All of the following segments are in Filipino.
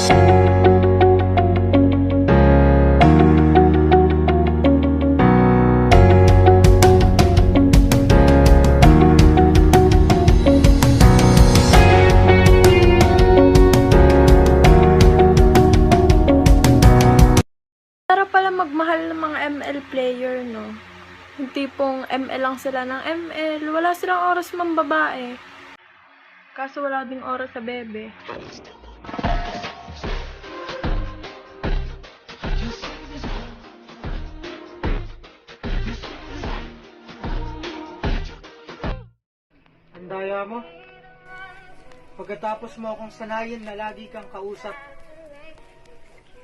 Para pala magmahal ng mga ML player, no? Yung tipong ML lang sila ng ML. Wala silang oras mang babae. Kaso wala ding oras sa bebe. Ang daya mo. Pagkatapos mo akong sanayin na lagi kang kausap,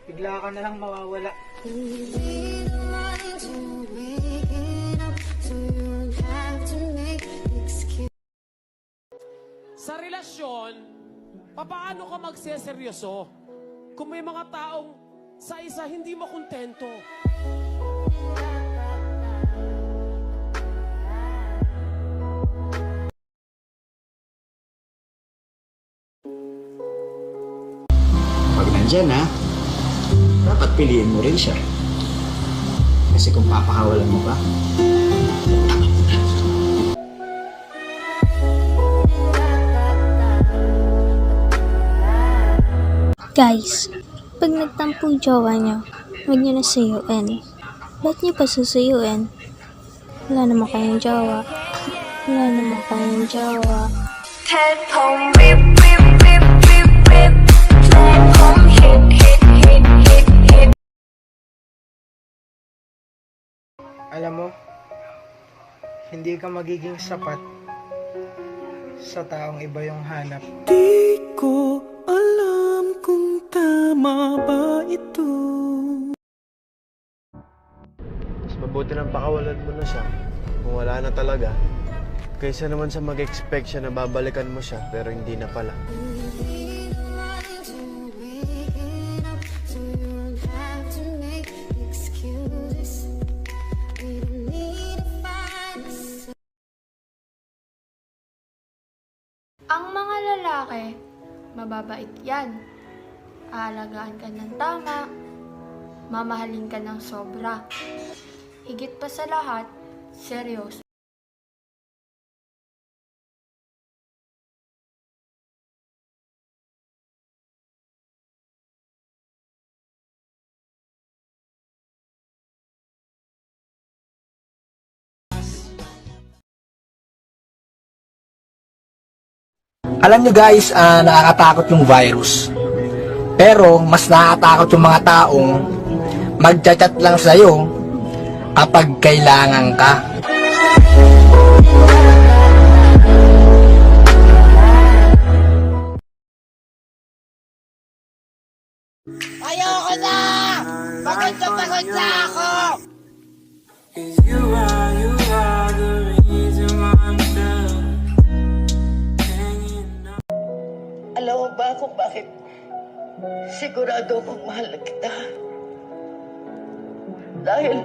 bigla ka na lang mawawala. Sa relasyon, papaano ka magseseryoso kung may mga taong sa isa hindi mo kontento? Pag nandyan dapat piliin mo rin siya. Kasi kung papakawalan mo pa, Guys, pag nagtampo yung jowa nyo, huwag nyo na suyuin. Ba't nyo pa susuyuin? Wala naman kayong jowa. Wala naman kayong jowa. Headphone rip, rip, rip, rip, rip. Platform hit, hit, hit, hit, hit. Alam mo, hindi ka magiging sapat sa taong iba yung hanap. Di ko alam kung tama ba ito. Mas mabuti nang pakawalan mo na siya kung wala na talaga, kaysa naman sa mag-expect siya na babalikan mo siya pero hindi na pala. Ang mga lalaki, mababait yan. Aalagaan ka ng tama, mamahalin ka ng sobra. Higit pa sa lahat, seryoso. alam nyo guys, nakakatakot yung virus. Pero mas nakakatakot yung mga taong magchat-chat lang sa'yo kapag kailangan ka. Ayoko na! Pagod na ako! Alam mo ba kung bakit sigurado akong mahal na kita? Dahil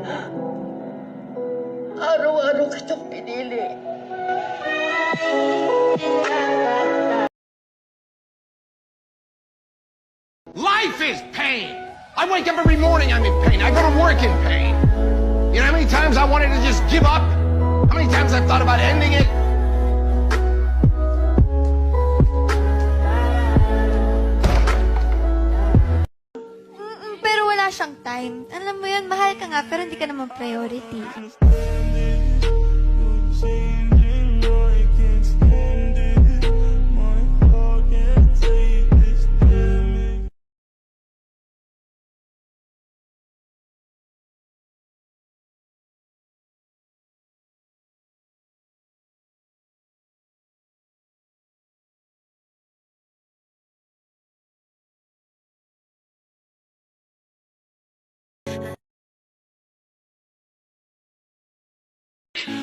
araw-araw kitang pinili. Life is pain. I wake up every morning, I'm in pain. I go to work in pain. You know how many times I wanted to just give up? How many times I've thought about ending it? Pero wala siyang time. Alam mo yun, mahal ka nga, pero hindi ka naman priority.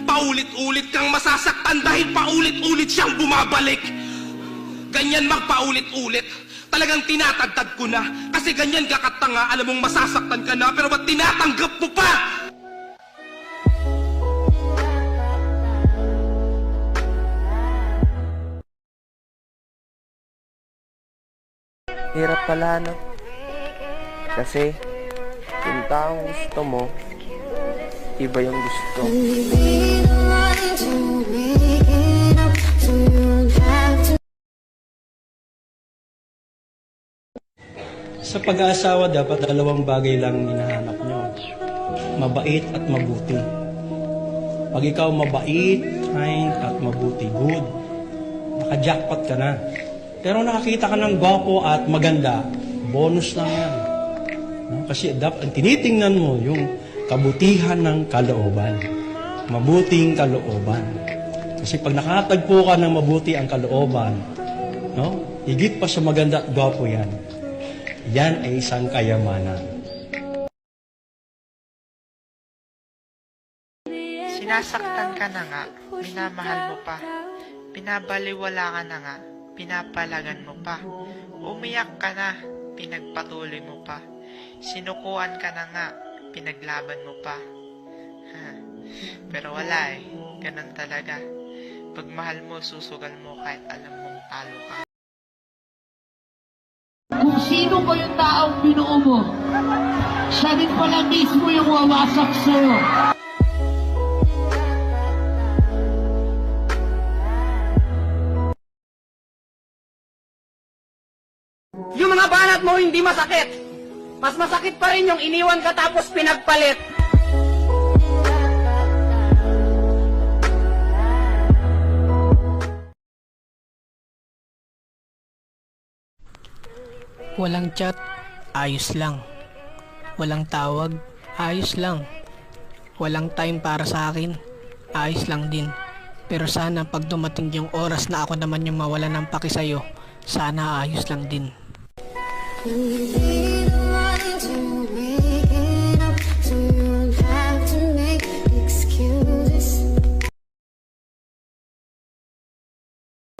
Paulit-ulit kang masasaktan dahil paulit-ulit siyang bumabalik. Ganyan magpaulit-ulit. Talagang tinatagtad ko na. Kasi ganyan ka katanga, alam mong masasaktan ka na, pero ba't tinatanggap mo pa? Hirap pala, no? Kasi, yung taong gusto mo, iba yung gusto. Sa pag-aasawa, dapat dalawang bagay lang hinahanap nyo. Mabait at mabuti. Pag ikaw mabait, kind at mabuti, good, naka-jackpot ka na. Pero nakakita ka ng gwapo at maganda, bonus lang yan. No? Kasi dapat tinitingnan mo yung kabutihan ng kalooban. Mabuting kalooban. Kasi pag nakatagpo ka ng mabuti ang kalooban, no? Higit pa sa maganda at gwapo yan. Yan ay isang kayamanan. Sinasaktan ka na nga, minamahal mo pa. Pinabaliwala ka na nga, pinapalagan mo pa. Umiyak ka na, pinagpatuloy mo pa. Sinukuan ka na nga, pinaglaban mo pa. Pero wala ganun talaga. Pag mahal mo, susugal mo kahit alam mong talo ka. Kung sino ba yung taong binuo mo, siya din pala mismo yung wawasak sa'yo. Yung mga banat mo hindi masakit. Mas masakit pa rin yung iniwan ka tapos pinagpalit. Walang chat, ayos lang. Walang tawag, ayos lang. Walang time para sa akin, ayos lang din. Pero sana pag dumating yung oras na ako naman yung mawala ng paki sa'yo, sana ayos lang din.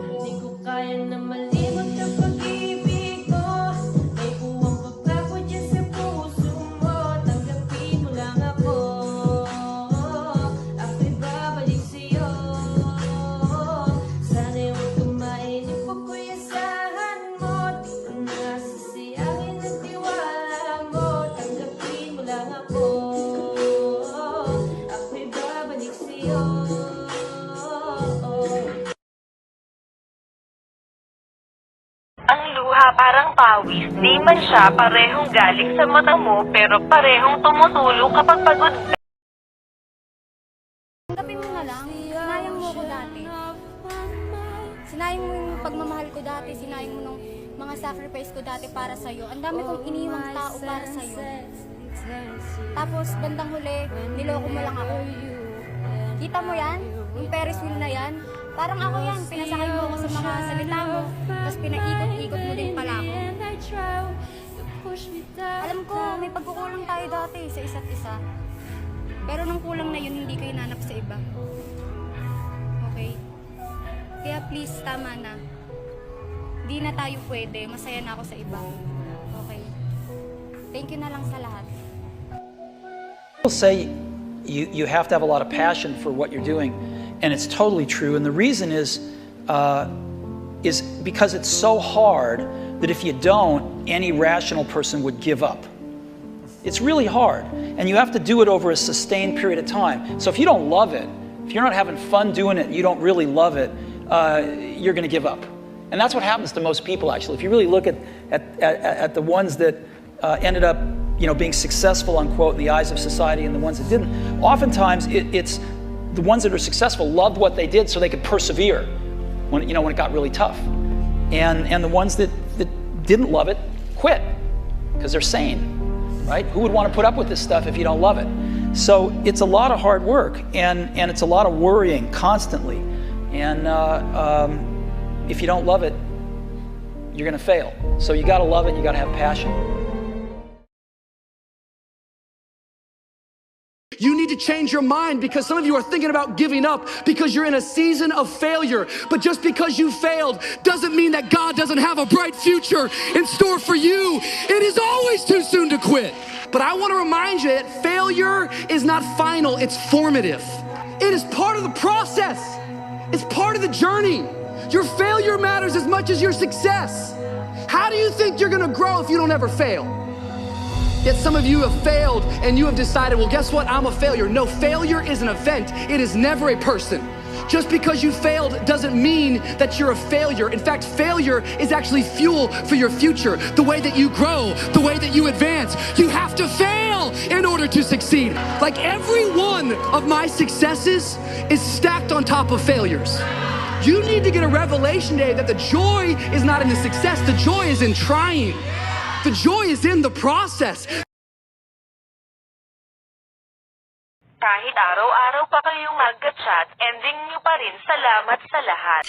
Di ko kaya na malimot ang pag-ibig ko. May buwang pagkako dyan sa puso mo. Tanggapin mo lang ako. Ako'y babalik sa'yo. Sana'y huwag kumainip ko ko'y asahan mo. Di ko nasasayangin ang tiwala mo. Tanggapin mo lang ako. Ako'y babalik sa'yo. Ang luha parang pawis, di man siya parehong galing sa mata mo, pero parehong tumutulo kapag pagod ka. Tanggapin mo na lang, sinayang mo ko dati. Sinayang mo yung pagmamahal ko dati, sinayang mo nung mga sacrifice ko dati para sa'yo. Ang dami kong iniwang tao para sa'yo. Tapos bandang huli, niloko mo lang ako. Kita mo yan? Yung Ferris wheel na yan? Parang ako yan, pinasakay mo ako sa mga salita mo, tapos pinaikot-ikot mo din pala ako. Alam ko, may pagkukulang tayo dati sa isa't isa. Pero nung kulang na yun, hindi ko hinanap sa iba. Okay? Kaya please, tama na. Di na tayo pwede, masaya na ako sa iba. Okay? Thank you na lang sa lahat. People say you have to have a lot of passion for what you're doing. And it's totally true. And the reason is because it's so hard that if you don't, any rational person would give up. It's really hard. And you have to do it over a sustained period of time. So if you don't love it, if you're not having fun doing it, you don't really love it, you're going to give up. And that's what happens to most people, actually. If you really look at the ones that ended up being successful, unquote, in the eyes of society and the ones that didn't, oftentimes it's the ones that are successful loved what they did so they could persevere when it got really tough. And the ones that didn't love it quit because they're sane, right? Who would want to put up with this stuff if you don't love it? So it's a lot of hard work and it's a lot of worrying constantly. And if you don't love it, you're going to fail. So you got to love it, you got to have passion. You need to change your mind because some of you are thinking about giving up because you're in a season of failure. But just because you failed doesn't mean that God doesn't have a bright future in store for you. It is always too soon to quit. But I want to remind you that failure is not final, it's formative. It is part of the process. It's part of the journey. Your failure matters as much as your success. How do you think you're gonna grow if you don't ever fail? Yet some of you have failed and you have decided, well, guess what? I'm a failure. No, failure is an event. It is never a person. Just because you failed doesn't mean that you're a failure. In fact, failure is actually fuel for your future. The way that you grow, the way that you advance. You have to fail in order to succeed. Like every one of my successes is stacked on top of failures. You need to get a revelation today that the joy is not in the success. The joy is in trying. The joy is in the process. Kahit araw-araw pa kayong mag-chat, ending nyo pa rin salamat sa lahat.